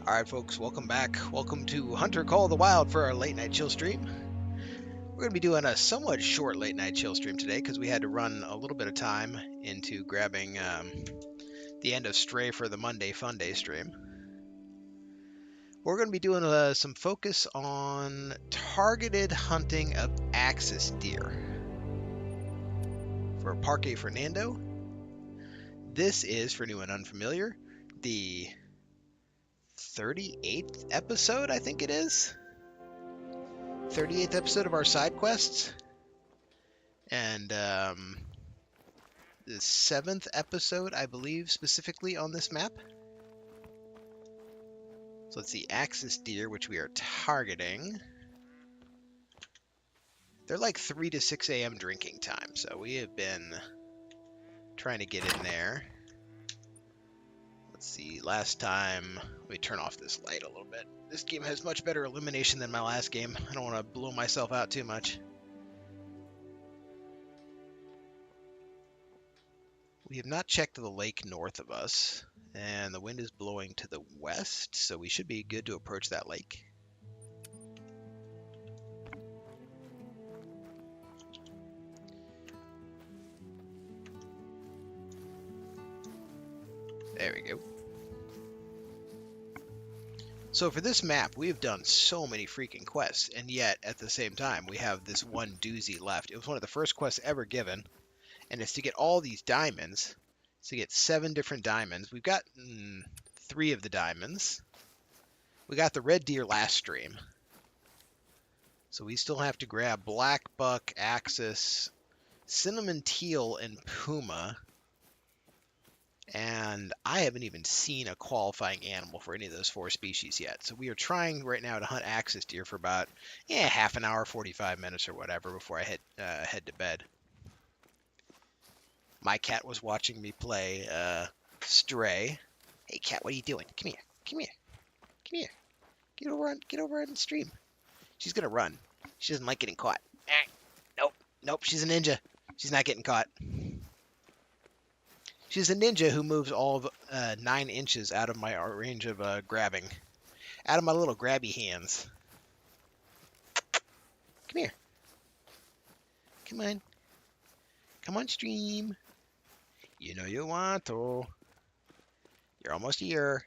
Alright folks, welcome back. Welcome to Hunter Call of the Wild for our late night chill stream. We're going to be doing a somewhat short late night chill stream today because we had to run a little bit of time into grabbing the end of Stray for the Monday Fun Day stream. We're going to be doing some focus on targeted hunting of axis deer for Parque Fernando. This is, for new and unfamiliar, the 38th episode, I think it is. 38th episode of our Sidequests. And the 7th episode, I believe, specifically on this map. So it's the axis deer, which we are targeting. They're like 3 to 6 a.m. drinking time, so we have been trying to get in there. Let's see, last time, let me turn off this light a little bit. This game has much better illumination than my last game. I don't want to blow myself out too much. We have not checked the lake north of us, and the wind is blowing to the west, so we should be good to approach that lake. There we go. So for this map, we have done so many freaking quests, and yet, at the same time, we have this one doozy left. It was one of the first quests ever given, and it's to get all these diamonds. It's to get 7 different diamonds. We've got 3 of the diamonds. We got the red deer last stream. So we still have to grab black buck, axis, cinnamon teal, and puma. And I haven't even seen a qualifying animal for any of those 4 species yet. So we are trying right now to hunt axis deer for about half an hour, 45 minutes or whatever before I head to bed. My cat was watching me play Stray. Hey cat, what are you doing? Come here. Come here. Come here. Get over on the stream. She's gonna run. She doesn't like getting caught. Nope, she's a ninja. She's not getting caught. She's a ninja who moves all of 9 inches out of my range of grabbing. Out of my little grabby hands. Come here. Come on. Come on, stream. You know you want to. You're almost here.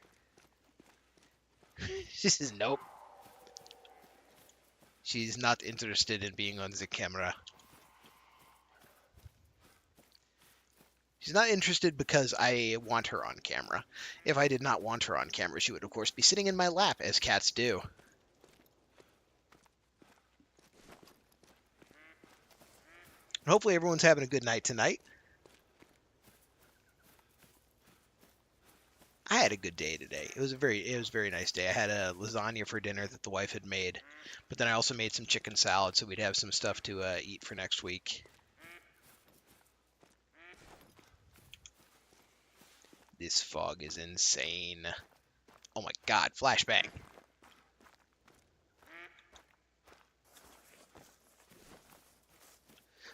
She says nope. She's not interested in being on the camera. She's not interested because I want her on camera. If I did not want her on camera, she would, of course, be sitting in my lap, as cats do. Hopefully everyone's having a good night tonight. I had a good day today. It was a very nice day. I had a lasagna for dinner that the wife had made, but then I also made some chicken salad, so we'd have some stuff to eat for next week. This fog is insane. Oh my god, flashbang.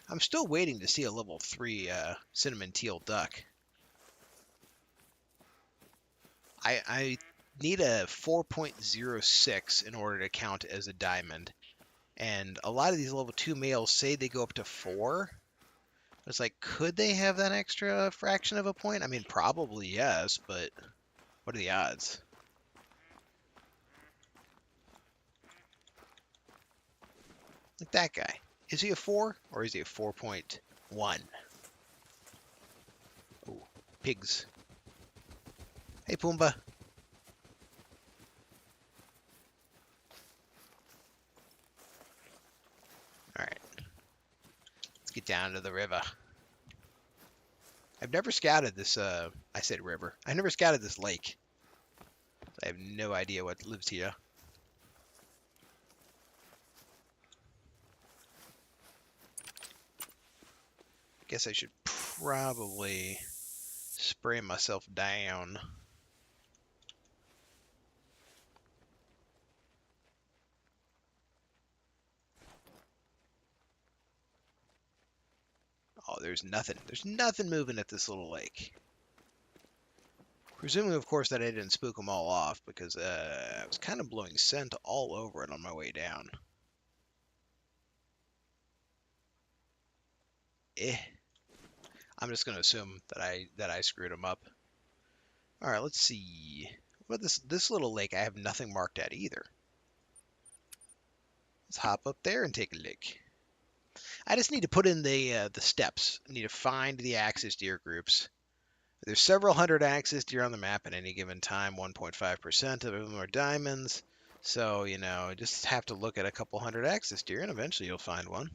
I'm still waiting to see a level 3 cinnamon teal duck. I need a 4.06 in order to count as a diamond. And a lot of these level 2 males say they go up to 4. It's like, could they have that extra fraction of a point? I mean, probably yes, but what are the odds? Like that guy. Is he a 4 or is he a 4.1? Oh, pigs. Hey, Pumbaa. Alright. Let's get down to the river. I've never scouted this, I said river. I never scouted this lake. I have no idea what lives here. Guess I should probably spray myself down. Oh, there's nothing. There's nothing moving at this little lake. Presuming, of course, that I didn't spook them all off because I was kind of blowing scent all over it on my way down. I'm just gonna assume that I screwed them up. All right, let's see. What about this little lake? I have nothing marked at either. Let's hop up there and take a look. I just need to put in the steps. I need to find the axis deer groups. There's several hundred axis deer on the map at any given time. 1.5% of them are diamonds. So, you know, just have to look at a couple hundred axis deer and eventually you'll find one.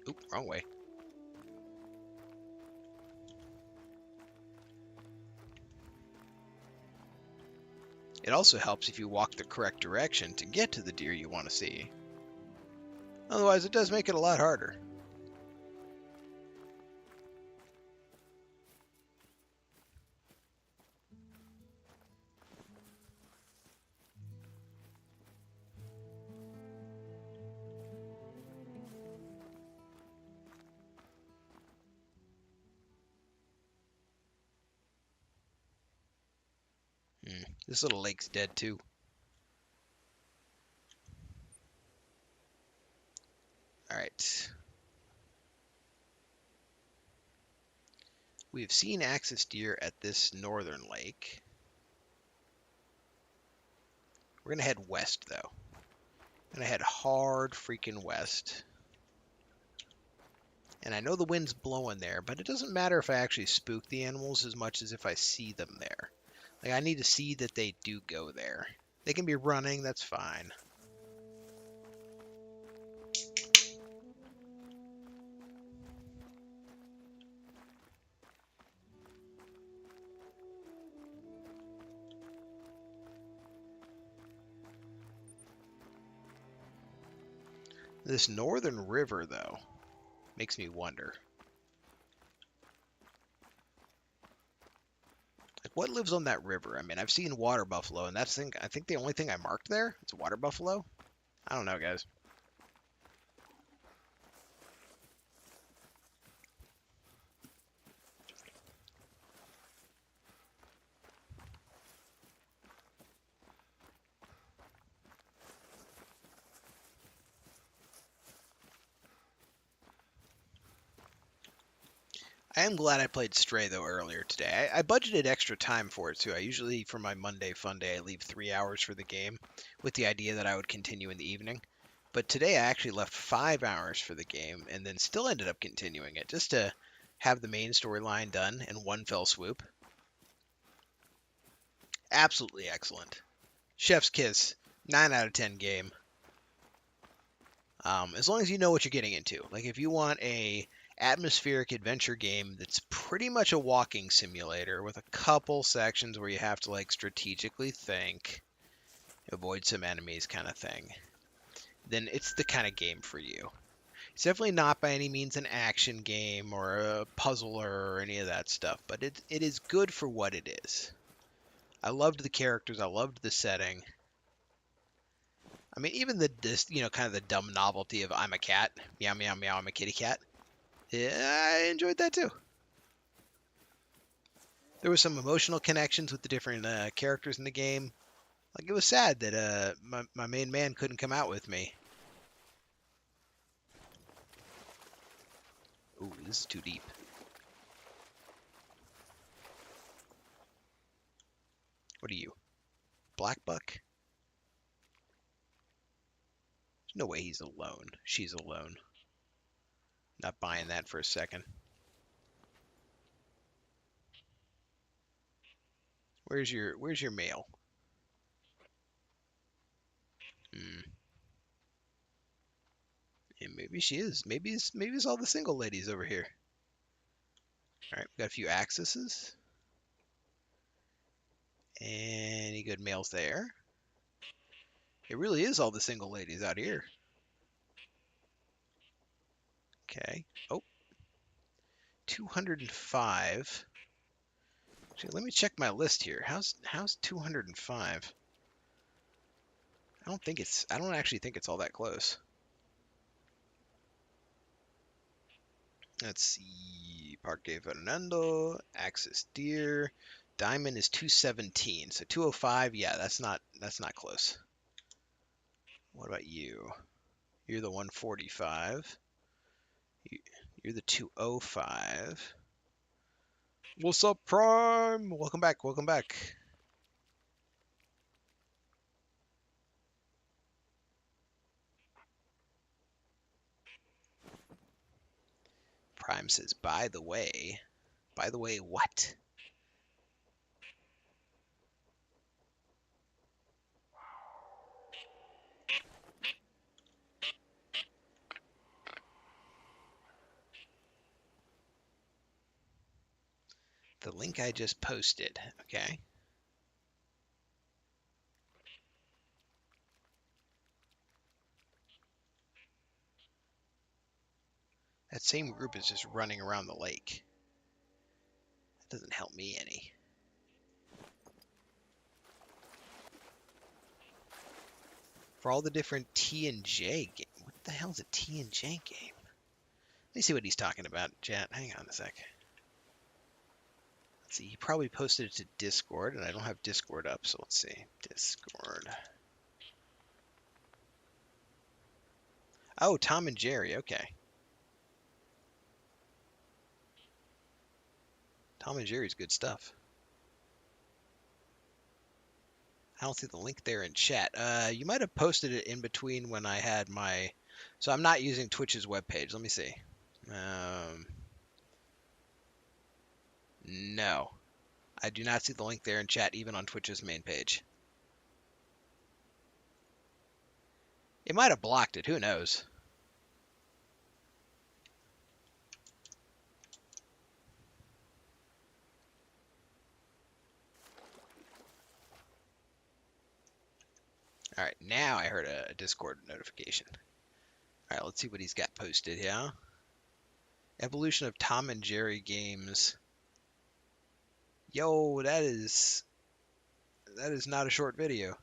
Oop, wrong way. It also helps if you walk the correct direction to get to the deer you want to see. Otherwise, it does make it a lot harder. This little lake's dead too. Alright. We've seen axis deer at this northern lake. We're going to head west, though. I'm going to head hard freaking west. And I know the wind's blowing there, but it doesn't matter if I actually spook the animals as much as if I see them there. Like, I need to see that they do go there. They can be running, that's fine. This northern river, though, makes me wonder. Like, what lives on that river? I mean, I've seen water buffalo, and I think the only thing I marked there is water buffalo. I don't know, guys. I am glad I played Stray, though, earlier today. I budgeted extra time for it, too. I usually, for my Monday fun day, I leave 3 hours for the game with the idea that I would continue in the evening. But today I actually left 5 hours for the game and then still ended up continuing it just to have the main storyline done in one fell swoop. Absolutely excellent. Chef's kiss. 9 out of 10 game. As long as you know what you're getting into. Like, if you want a atmospheric adventure game that's pretty much a walking simulator with a couple sections where you have to, like, strategically think, avoid some enemies kind of thing, then it's the kind of game for you. It's definitely not by any means an action game or a puzzler or any of that stuff, but it is good for what it is. I loved the characters. I loved the setting. I mean, even kind of the dumb novelty of I'm a cat, meow, meow, meow, I'm a kitty cat. Yeah, I enjoyed that too. There was some emotional connections with the different characters in the game. Like, it was sad that my main man couldn't come out with me. Ooh, this is too deep. What are you? Black buck? There's no way he's alone. She's alone. Not buying that for a second. Where's your male? Yeah, maybe she is. Maybe it's all the single ladies over here. All right, we got a few accesses. Any good males there? It really is all the single ladies out here. Okay. Oh. 205. Actually, let me check my list here. How's 205? I I don't actually think it's all that close. Let's see. Parque Fernando, Axis Deer. Diamond is 217. So 205, yeah, that's not close. What about you? You're the 145. You're the 205. What's up, Prime? Welcome back, welcome back. Prime says, by the way. By the way, what? The link I just posted, okay? That same group is just running around the lake. That doesn't help me any. For all the different T and J game. What the hell is a T and J game? Let me see what he's talking about, chat. Hang on a sec. Let's see. He probably posted it to Discord, and I don't have Discord up, so let's see. Discord. Oh, Tom and Jerry. Okay. Tom and Jerry's good stuff. I don't see the link there in chat. You might have posted it in between when I had my... So I'm not using Twitch's webpage. Let me see. No. I do not see the link there in chat, even on Twitch's main page. It might have blocked it. Who knows? All right, now I heard a Discord notification. All right, let's see what he's got posted here. Evolution of Tom and Jerry games. Yo, that is not a short video.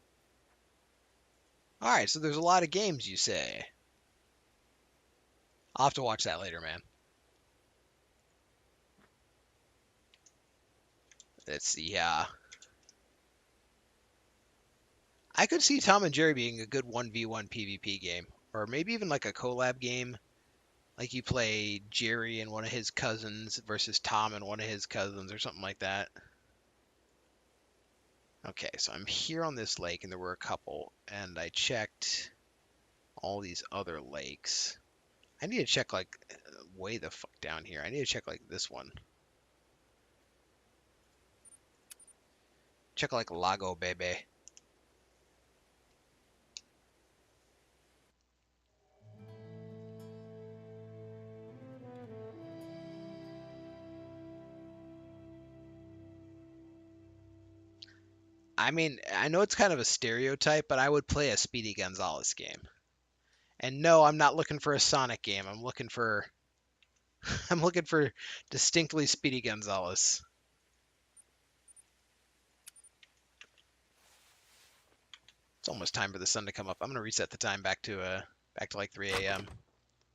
All right, so there's a lot of games, you say. I'll have to watch that later, man. Let's see. I could see Tom and Jerry being a good 1v1 PvP game, or maybe even like a collab game. Like you play Jerry and one of his cousins versus Tom and one of his cousins, or something like that. Okay, so I'm here on this lake, and there were a couple, and I checked all these other lakes. I need to check, like, way the fuck down here. I need to check, like, this one. Check, like, Lago Bebe. I mean, I know it's kind of a stereotype, but I would play a Speedy Gonzales game. And no, I'm not looking for a Sonic game. I'm looking for I'm looking for distinctly Speedy Gonzales. It's almost time for the sun to come up. I'm gonna reset the time back to like 3 a.m.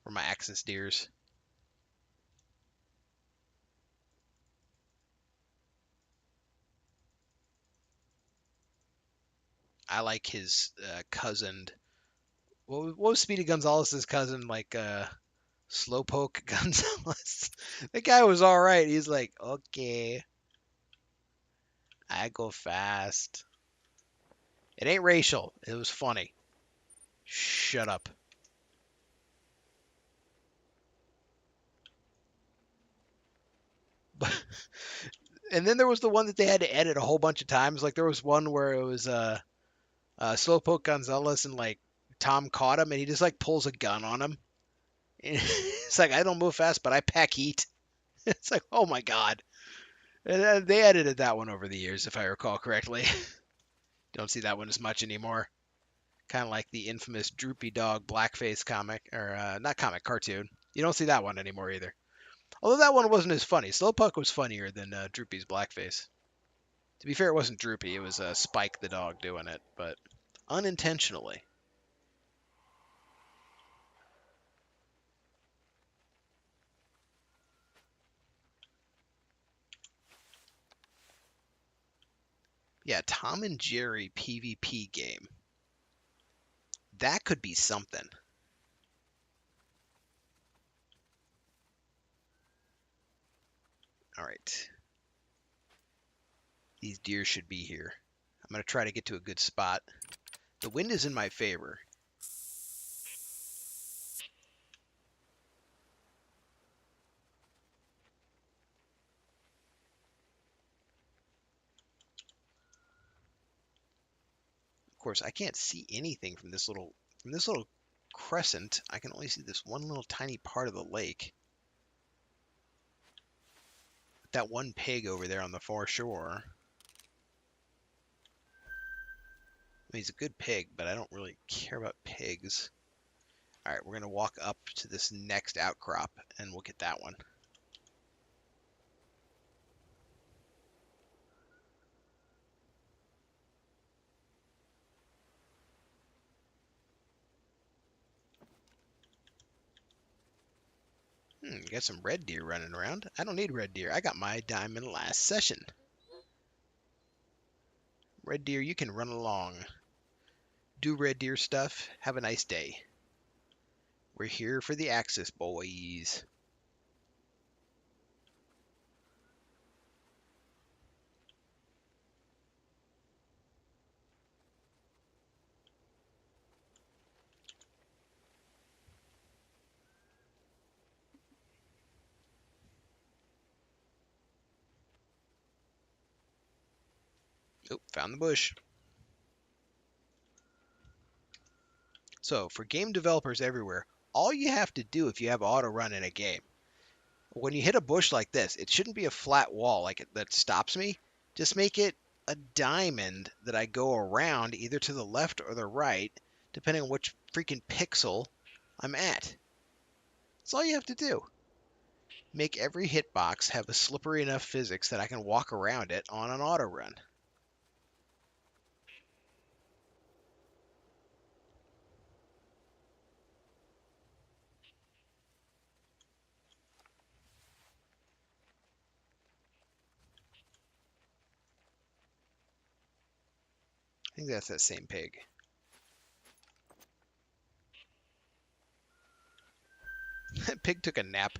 for my Axis deers. I like his cousin. What was Speedy Gonzalez' cousin like? Slowpoke Gonzalez. The guy was all right. He's like, okay, I go fast. It ain't racial. It was funny. Shut up. And then there was the one that they had to edit a whole bunch of times. Like there was one where it was Slowpoke Gonzalez and like Tom caught him and he just like pulls a gun on him. And it's like I don't move fast, but I pack heat. It's like oh my god. And they edited that one over the years, if I recall correctly. Don't see that one as much anymore. Kind of like the infamous Droopy Dog blackface comic, or not comic, cartoon. You don't see that one anymore either. Although that one wasn't as funny. Slowpoke was funnier than Droopy's blackface. To be fair, it wasn't Droopy. It was Spike the dog doing it. But unintentionally. Yeah, Tom and Jerry PvP game. That could be something. All right. These deer should be here. I'm going to try to get to a good spot. The wind is in my favor. Of course, I can't see anything from this little crescent. I can only see this one little tiny part of the lake. That one pig over there on the far shore. I mean, he's a good pig, but I don't really care about pigs. All right, we're going to walk up to this next outcrop, and we'll get that one. Got some red deer running around. I don't need red deer. I got my diamond last session. Red deer, you can run along. Do red deer stuff. Have a nice day. We're here for the Axis, boys. Oh, found the bush. So, for game developers everywhere, all you have to do if you have auto run in a game, when you hit a bush like this, it shouldn't be a flat wall that stops me. Just make it a diamond that I go around either to the left or the right, depending on which freaking pixel I'm at. That's all you have to do. Make every hitbox have a slippery enough physics that I can walk around it on an auto run. I think that's that same pig. That pig took a nap.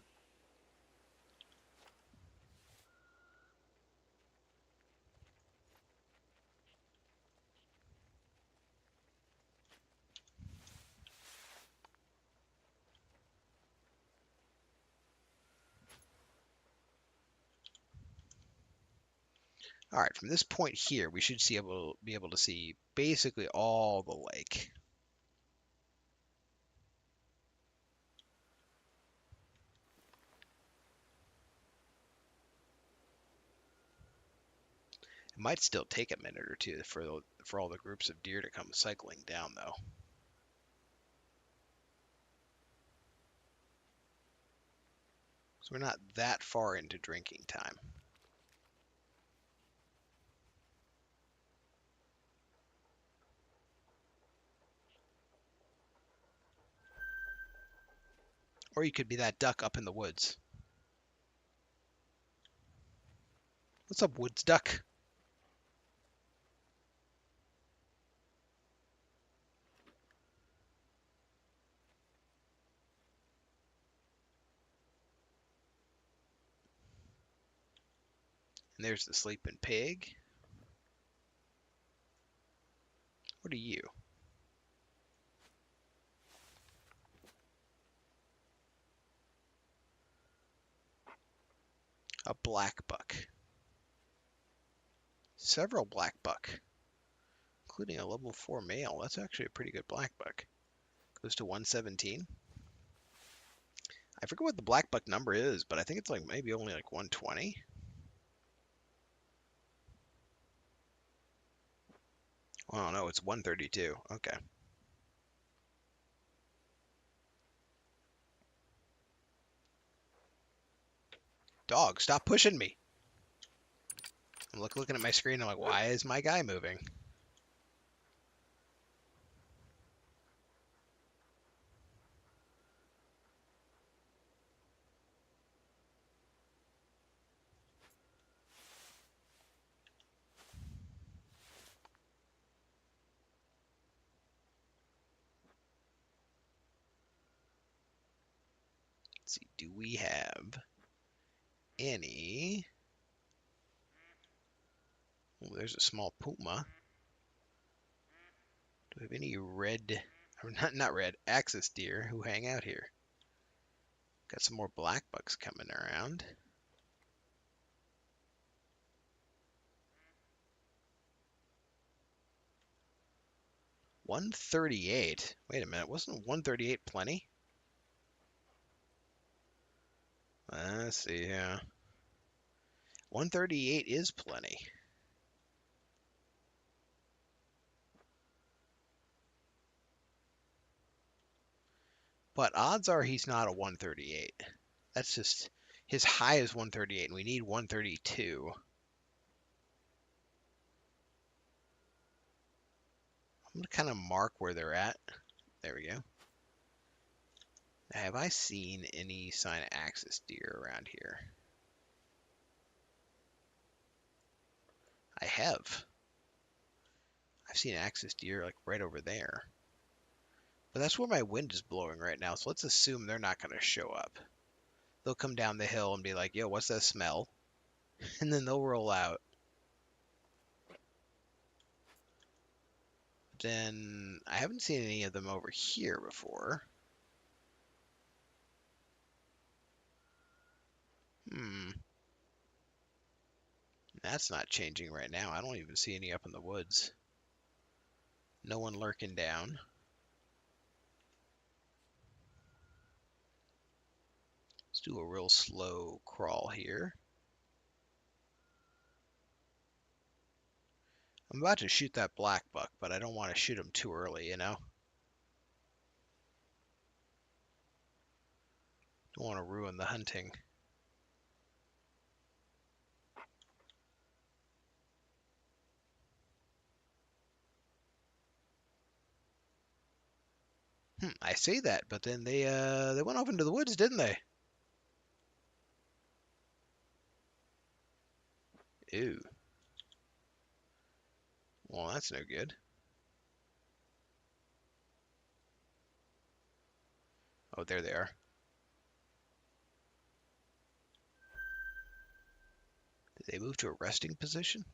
All right, from this point here, we should be able to see basically all the lake. It might still take a minute or two for all the groups of deer to come cycling down, though. So we're not that far into drinking time. Or you could be that duck up in the woods. What's up, woods duck? And there's the sleeping pig. What are you? A black buck. Several black buck, including a level 4 male. That's actually a pretty good black buck. Goes to 117. I forget what the black buck number is, but I think it's like maybe only like 120. Oh no, it's 132. Okay. Dog, stop pushing me. I'm looking at my screen. I'm like, why is my guy moving? Let's see, do we have any... Oh, there's a small puma. Do we have any red, or not red, axis deer who hang out here? Got some more black bucks coming around. $138. Wait a minute, wasn't $138 plenty? Let's see, yeah. 138 is plenty. But odds are he's not a 138. That's just, his high is 138 and we need 132. I'm going to kind of mark where they're at. There we go. Have I seen any sign of axis deer around here? I have. I've seen axis deer like right over there. But that's where my wind is blowing right now, so let's assume they're not going to show up. They'll come down the hill and be like, yo, what's that smell? And then they'll roll out. Then I haven't seen any of them over here before. That's not changing right now. I don't even see any up in the woods. No one lurking down. Let's do a real slow crawl here. I'm about to shoot that black buck, but I don't want to shoot him too early, you know? Don't want to ruin the hunting. I say that, but then they went off into the woods, didn't they? Ew. Well, that's no good. Oh, there they are. Did they move to a resting position?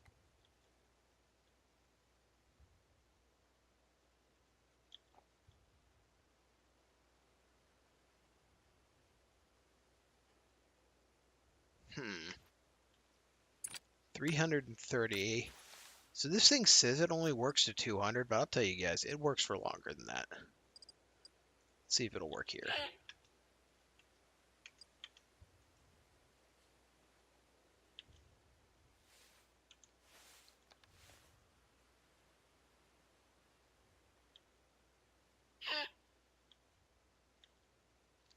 Hmm. 330. So this thing says it only works to 200, but I'll tell you guys, it works for longer than that. Let's see if it'll work here.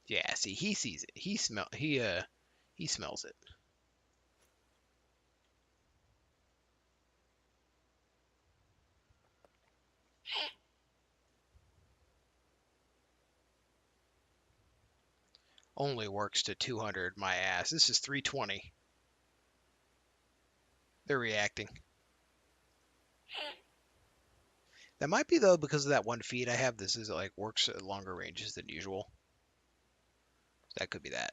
Yeah, see, he sees it. He smells it. Only works to 200, my ass. This is 320. They're reacting. That might be, though, because of that one feed I have. This is like works at longer ranges than usual. That could be that.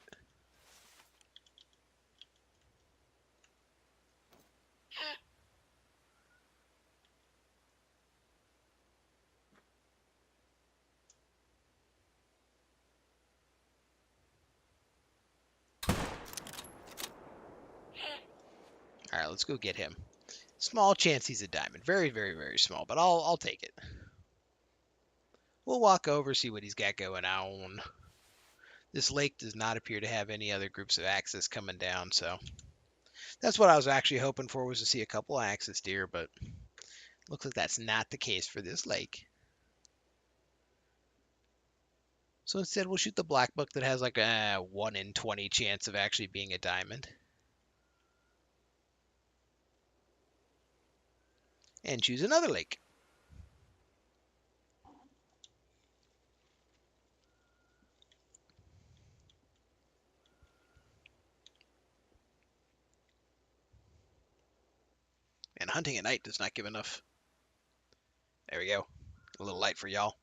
All right, let's go get him. Small chance he's a diamond. Very, very, very small, but I'll take it. We'll walk over, see what he's got going on. This lake does not appear to have any other groups of axis coming down, so that's what I was actually hoping for, was to see a couple axis deer, but looks like that's not the case for this lake. So instead, we'll shoot the black buck that has like a 1 in 20 chance of actually being a diamond. And choose another lake. And hunting at night does not give enough. There we go. A little light for y'all.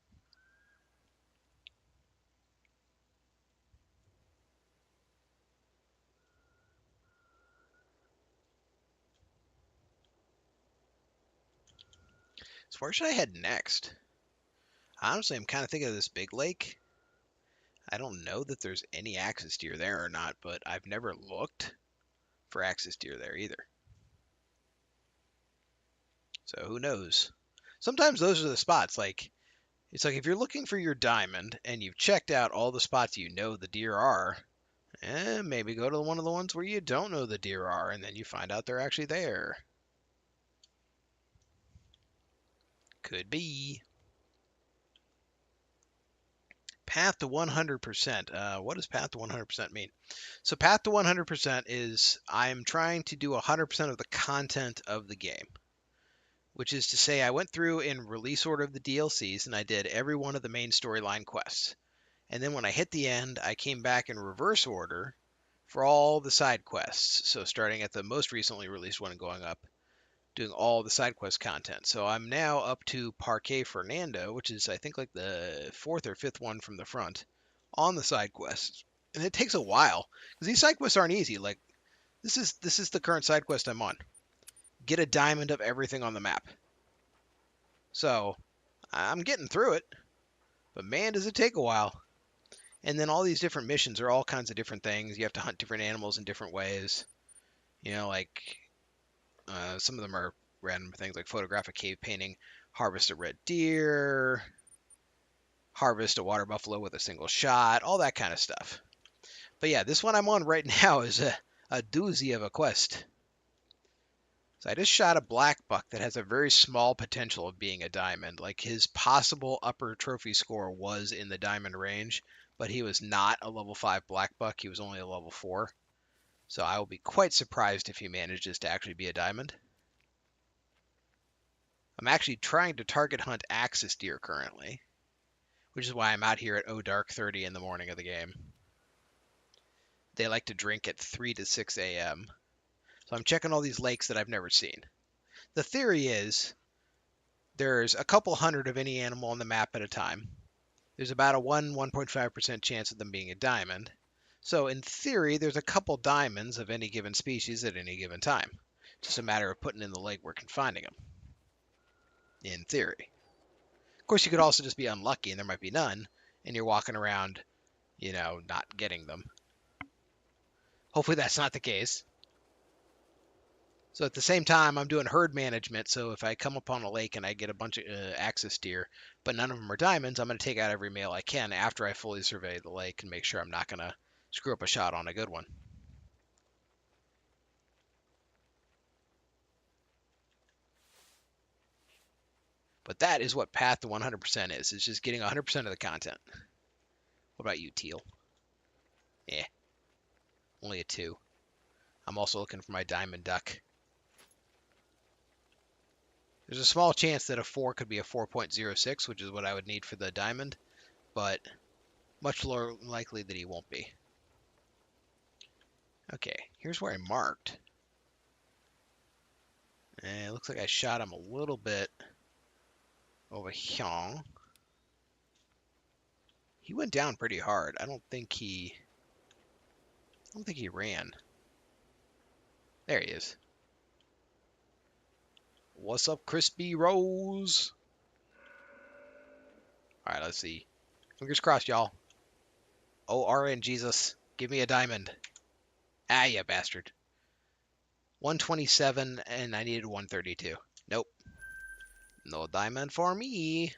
So where should I head next? Honestly, I'm kind of thinking of this big lake. I don't know that there's any axis deer there or not, but I've never looked for axis deer there either. So who knows? Sometimes those are the spots. Like, it's like if you're looking for your diamond and you've checked out all the spots you know the deer are, maybe go to one of the ones where you don't know the deer are, and then you find out they're actually there. Could be. Path to 100%. What does path to 100% mean? So path to 100% is I'm trying to do 100% of the content of the game, which is to say I went through in release order of the DLCs and I did every one of the main storyline quests. And then when I hit the end, I came back in reverse order for all the side quests. So starting at the most recently released one and going up, doing all the side quest content. So I'm now up to Parque Fernando, which is I think like the fourth or fifth one from the front on the side quests. And it takes a while because these side quests aren't easy. Like this is the current side quest I'm on. Get a diamond of everything on the map. So I'm getting through it, but man, does it take a while. And then all these different missions are all kinds of different things. You have to hunt different animals in different ways. You know, like some of them are random things like photograph a cave painting, harvest a red deer, harvest a water buffalo with a single shot, all that kind of stuff. But yeah, this one I'm on right now is a doozy of a quest. So I just shot a black buck that has a very small potential of being a diamond. Like his possible upper trophy score was in the diamond range, but he was not a level 5 black buck. He was only a level 4. So I will be quite surprised if he manages to actually be a diamond. I'm actually trying to target hunt axis deer currently, which is why I'm out here at dark 30 in the morning of the game. They like to drink at 3 to 6 a.m. So I'm checking all these lakes that I've never seen. The theory is there's a couple hundred of any animal on the map at a time. There's about a 1.5% chance of them being a diamond. So in theory, there's a couple diamonds of any given species at any given time. Just a matter of putting in the legwork and finding them. In theory. Of course, you could also just be unlucky and there might be none, and you're walking around, not getting them. Hopefully that's not the case. So at the same time, I'm doing herd management, so if I come upon a lake and I get a bunch of axis deer, but none of them are diamonds, I'm going to take out every male I can after I fully survey the lake and make sure I'm not going to screw up a shot on a good one. But that is what Path to 100% is. It's just getting 100% of the content. What about you, Teal? Yeah, only a 2. I'm also looking for my diamond duck. There's a small chance that a 4 could be a 4.06, which is what I would need for the diamond, but much more likely that he won't be. Okay, here's where I marked. And it looks like I shot him a little bit over here. He went down pretty hard. I don't think he ran. There he is. What's up, Crispy Rose? All right, let's see. Fingers crossed, y'all. Oh, RN Jesus, give me a diamond. Ah, you bastard. 127, and I needed 132. Nope. No diamond for me.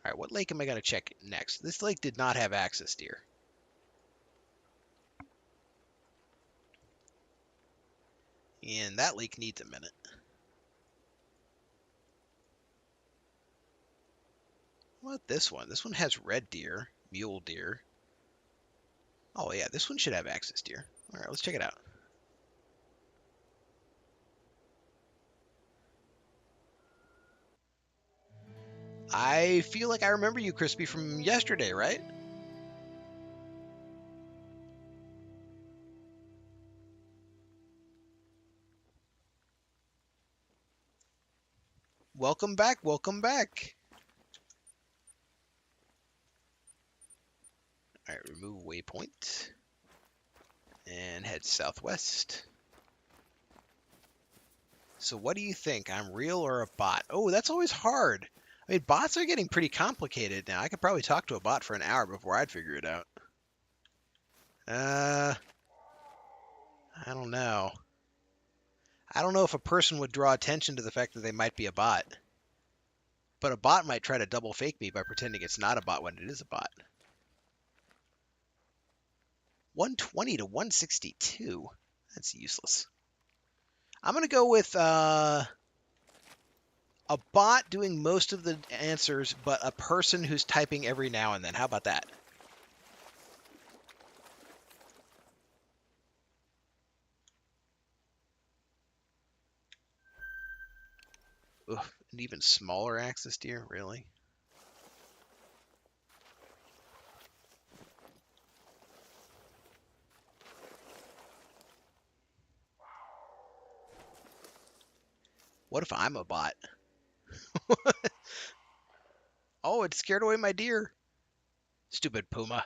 All right, what lake am I going to check next? This lake did not have axis deer. And that lake needs a minute. What this one? This one has red deer, mule deer. Oh yeah, this one should have axis deer. All right, let's check it out. I feel like I remember you, Crispy, from yesterday, right? Welcome back, welcome back. All right, remove waypoint and head southwest. So what do you think? I'm real or a bot? Oh, that's always hard. I mean, bots are getting pretty complicated now. I could probably talk to a bot for an hour before I'd figure it out. I don't know. I don't know if a person would draw attention to the fact that they might be a bot. But a bot might try to double fake me by pretending it's not a bot when it is a bot. 120 to 162. That's useless. I'm going to go with a bot doing most of the answers, but a person who's typing every now and then. How about that? Ugh, an even smaller axis deer? Really? What if I'm a bot? Oh, it scared away my deer. Stupid puma.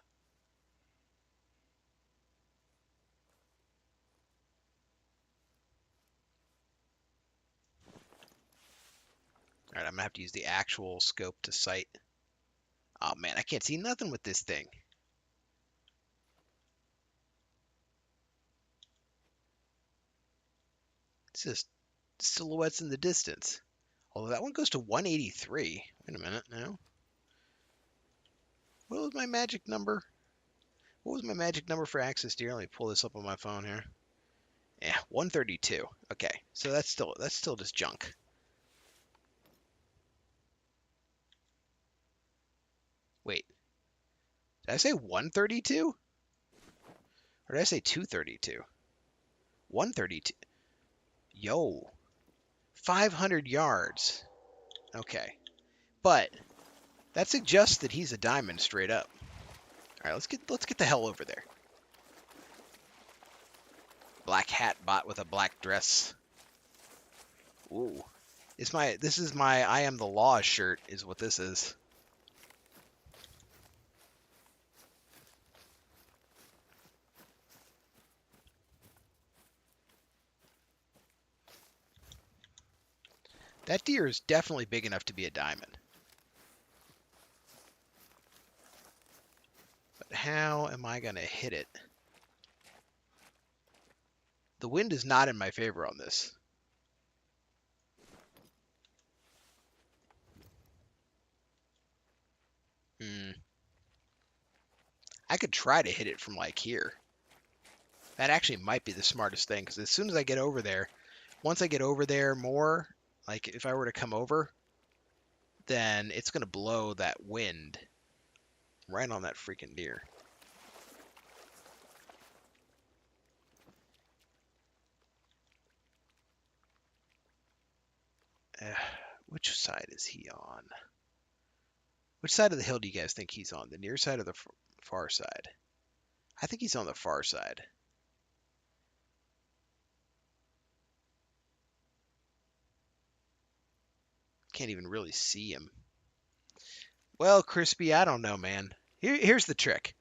All right, I'm gonna have to use the actual scope to sight. Oh man, I can't see nothing with this thing. It's just silhouettes in the distance. Although that one goes to 183. Wait a minute now. What was my magic number? What was my magic number for axis deer? Let me pull this up on my phone here. Yeah, 132. Okay, so that's still just junk. Wait, did I say 132? Or did I say 232? 132. Yo, 500 yards. Okay, but that suggests that he's a diamond straight up. All right, let's get the hell over there. Black hat bot with a black dress. Ooh, this is my I am the law shirt is what this is. That deer is definitely big enough to be a diamond. But how am I going to hit it? The wind is not in my favor on this. I could try to hit it from like here. That actually might be the smartest thing, because as soon as I get over there, once I get over there more, like if I were to come over, then it's going to blow that wind right on that freaking deer. Which side is he on? Which side of the hill do you guys think he's on? The near side or the far side? I think he's on the far side. Can't even really see him. Well, Crispy, I don't know, man. Here's the trick.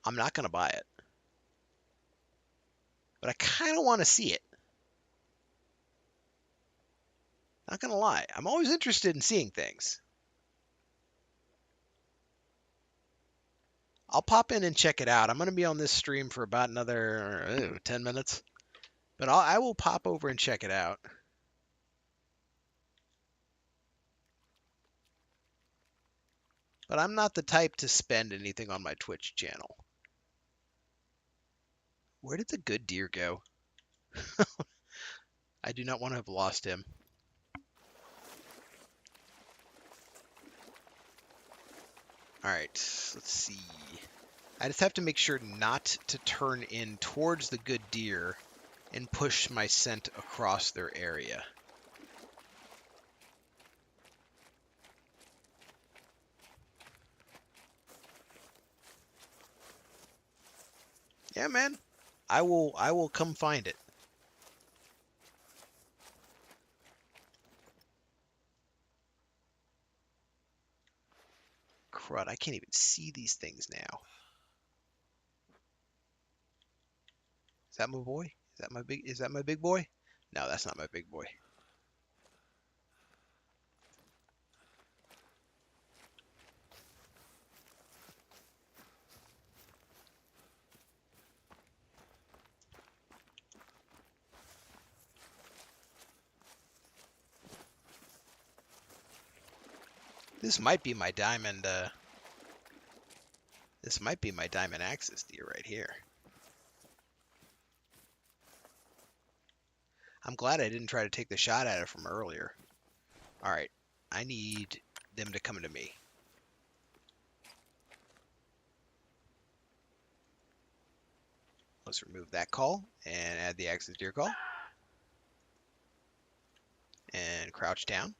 I'm not going to buy it. But I kind of want to see it. Not going to lie. I'm always interested in seeing things. I'll pop in and check it out. I'm going to be on this stream for about another 10 minutes. But I will pop over and check it out. But I'm not the type to spend anything on my Twitch channel. Where did the good deer go? I do not want to have lost him. Alright, let's see. I just have to make sure not to turn in towards the good deer and push my scent across their area. Yeah, man. I will come find it. Crud, I can't even see these things now. Is that my boy? Is that my big boy? No, that's not my big boy. This might be my diamond, this might be my diamond axis deer right here. I'm glad I didn't try to take the shot at it from earlier. Alright, I need them to come to me. Let's remove that call and add the axis deer call. And crouch down.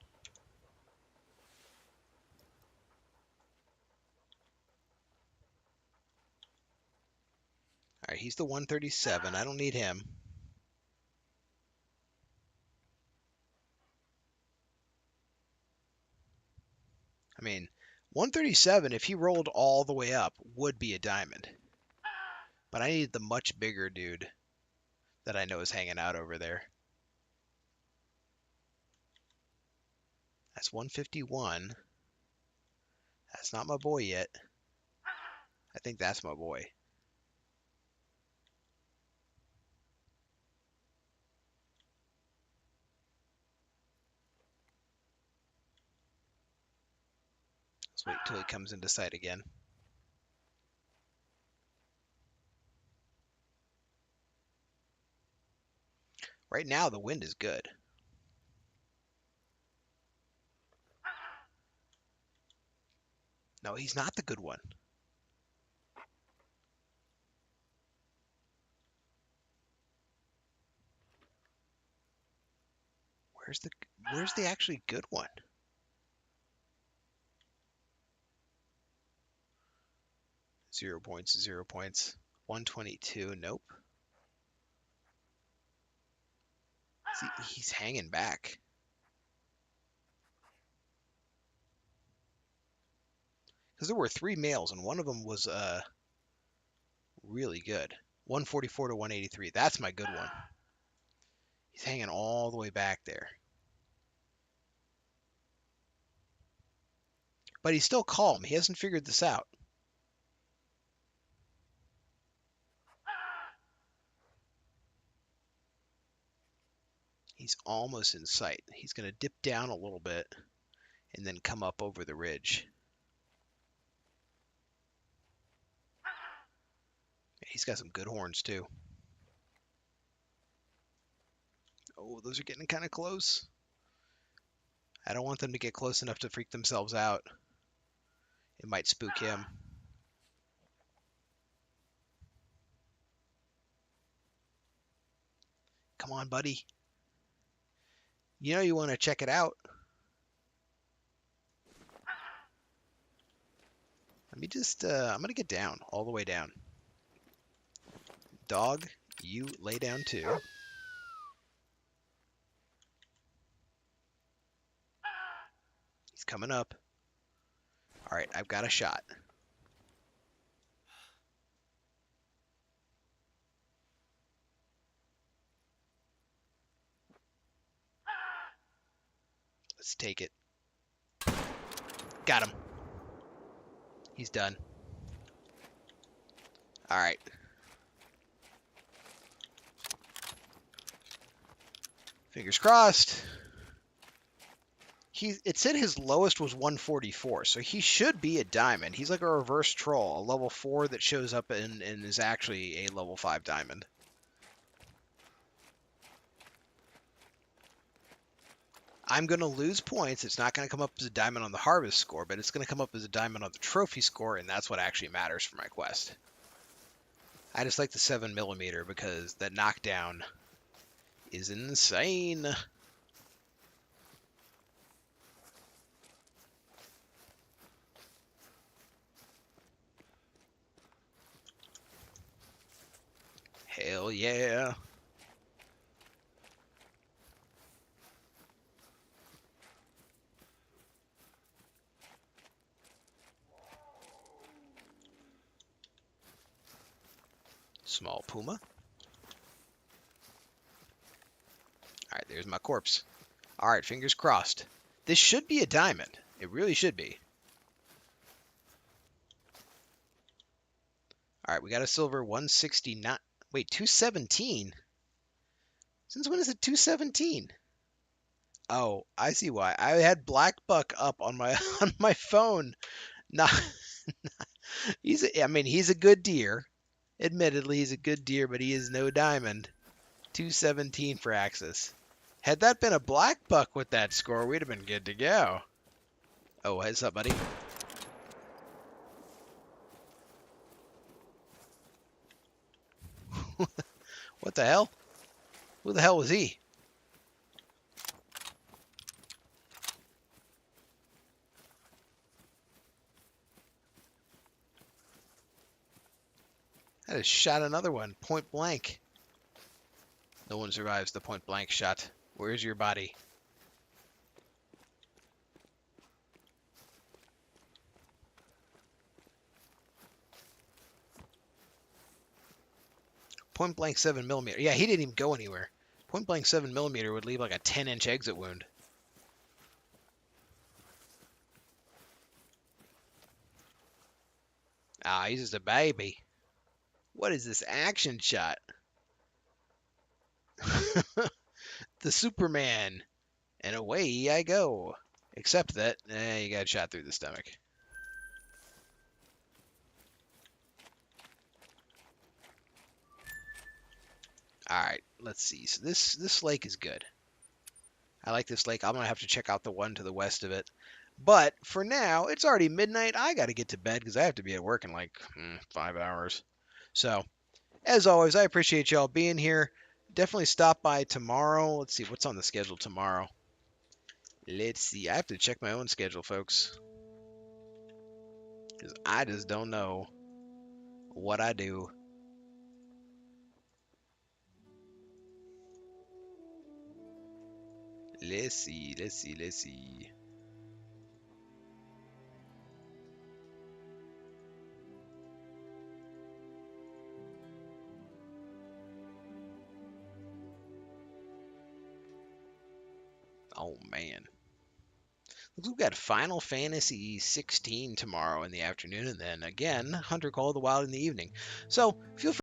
Alright, he's the 137. I don't need him. I mean, 137, if he rolled all the way up, would be a diamond. But I need the much bigger dude that I know is hanging out over there. That's 151. That's not my boy yet. I think that's my boy. Let's wait till he comes into sight again. Right now, the wind is good. No, he's not the good one. Where's the actually good one? Zero points, 0 points. 122, nope. See, he's hanging back. Because there were 3 males, and one of them was really good. 144 to 183. That's my good one. He's hanging all the way back there. But he's still calm. He hasn't figured this out. He's almost in sight. He's going to dip down a little bit and then come up over the ridge. He's got some good horns too. Oh, those are getting kind of close. I don't want them to get close enough to freak themselves out. It might spook him. Come on, buddy. You know you want to check it out. Let me just, I'm going to get down, all the way down. Dog, you lay down too. He's coming up. All right, I've got a shot. Let's take it. Got him. He's done. All right. Fingers crossed. It said his lowest was 144, so he should be a diamond. He's like a reverse troll, a level 4 that shows up and is actually a level 5 diamond. I'm going to lose points. It's not going to come up as a diamond on the harvest score, but it's going to come up as a diamond on the trophy score, and that's what actually matters for my quest. I just like the 7mm because that knockdown is insane. Hell yeah. Small puma. All right, there's my corpse. All right, fingers crossed. This should be a diamond. It really should be. All right, we got a silver 169. Wait, 217? Since when is it 217? Oh, I see why. I had Black Buck up on my on my phone. Not I mean, he's a good deer. Admittedly, he's a good deer, but he is no diamond. 217 for Axis. Had that been a Black Buck with that score, we'd have been good to go. Oh, heads up, buddy. What the hell? Who the hell was he? I just shot another one, point blank. No one survives the point blank shot. Where's your body? Point blank 7mm. Yeah, he didn't even go anywhere. Point blank 7mm would leave like a 10-inch exit wound. Ah, he's just a baby. What is this action shot? The Superman. And away I go. Except that, you got shot through the stomach. Alright, let's see. So this lake is good. I like this lake. I'm going to have to check out the one to the west of it. But for now, it's already midnight. I got to get to bed because I have to be at work in like 5 hours. So, as always, I appreciate y'all being here. Definitely stop by tomorrow. Let's see, what's on the schedule tomorrow? Let's see. I have to check my own schedule, folks. Because I just don't know what I do. Let's see. Oh, man. We've got Final Fantasy 16 tomorrow in the afternoon, and then again, Hunter Call of the Wild in the evening. So, feel free